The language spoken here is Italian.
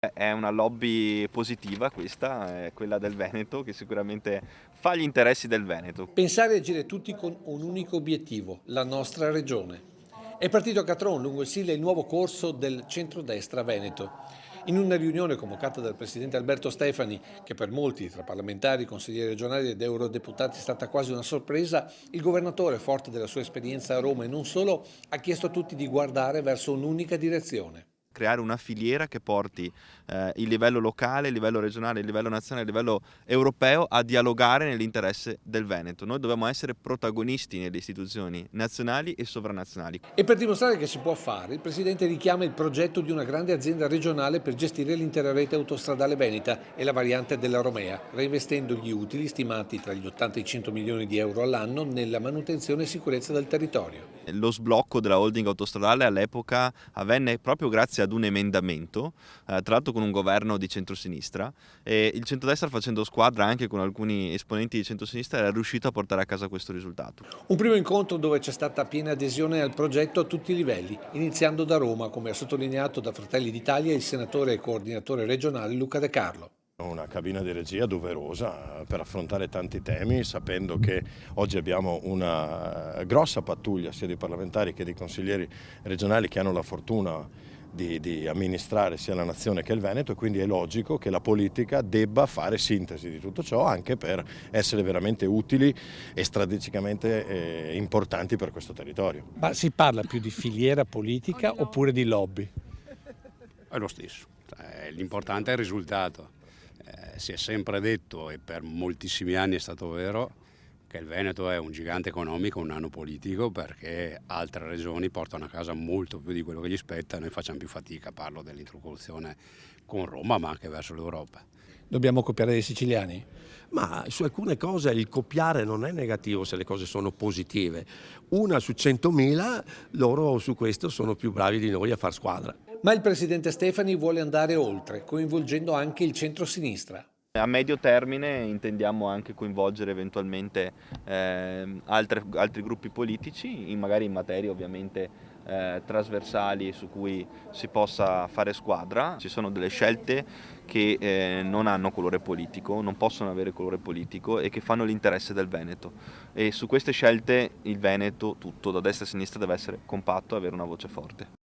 È una lobby positiva questa, è quella del Veneto, che sicuramente fa gli interessi del Veneto. Pensare e agire tutti con un unico obiettivo, la nostra regione. È partito a Catron, lungo il Sile, il nuovo corso del centrodestra veneto. In una riunione convocata dal presidente Alberto Stefani, che per molti, tra parlamentari, consiglieri regionali ed eurodeputati, è stata quasi una sorpresa, il governatore, forte della sua esperienza a Roma e non solo, ha chiesto a tutti di guardare verso un'unica direzione. Creare una filiera che porti il livello locale, il livello regionale, il livello nazionale, il livello europeo a dialogare nell'interesse del Veneto. Noi dobbiamo essere protagonisti nelle istituzioni nazionali e sovranazionali. E per dimostrare che si può fare, il Presidente richiama il progetto di una grande azienda regionale per gestire l'intera rete autostradale veneta e la variante della Romea, reinvestendo gli utili stimati tra gli 80 e i 100 milioni di euro all'anno nella manutenzione e sicurezza del territorio. Lo sblocco della holding autostradale all'epoca avvenne proprio grazie ad un emendamento, tra l'altro con un governo di centrosinistra, e il centrodestra, facendo squadra anche con alcuni esponenti di centrosinistra, era riuscito a portare a casa questo risultato. Un primo incontro dove c'è stata piena adesione al progetto a tutti i livelli, iniziando da Roma, come ha sottolineato da Fratelli d'Italia il senatore e coordinatore regionale Luca De Carlo. Una cabina di regia doverosa per affrontare tanti temi, sapendo che oggi abbiamo una grossa pattuglia sia di parlamentari che di consiglieri regionali che hanno la fortuna di amministrare sia la nazione che il Veneto, e quindi è logico che la politica debba fare sintesi di tutto ciò anche per essere veramente utili e strategicamente importanti per questo territorio. Ma si parla più di filiera politica oppure di lobby? È lo stesso, l'importante è il risultato. Si è sempre detto, e per moltissimi anni è stato vero, che il Veneto è un gigante economico, un nano politico, perché altre regioni portano a casa molto più di quello che gli spetta e noi facciamo più fatica, parlo dell'interlocuzione con Roma ma anche verso l'Europa. Dobbiamo copiare i siciliani? Ma su alcune cose il copiare non è negativo se le cose sono positive. Una su 100.000, loro su questo sono più bravi di noi a far squadra. Ma il presidente Stefani vuole andare oltre, coinvolgendo anche il centro-sinistra. A medio termine intendiamo anche coinvolgere eventualmente altri gruppi politici, magari in materie ovviamente trasversali su cui si possa fare squadra. Ci sono delle scelte che non hanno colore politico, non possono avere colore politico e che fanno l'interesse del Veneto. E su queste scelte il Veneto, tutto da destra a sinistra, deve essere compatto e avere una voce forte.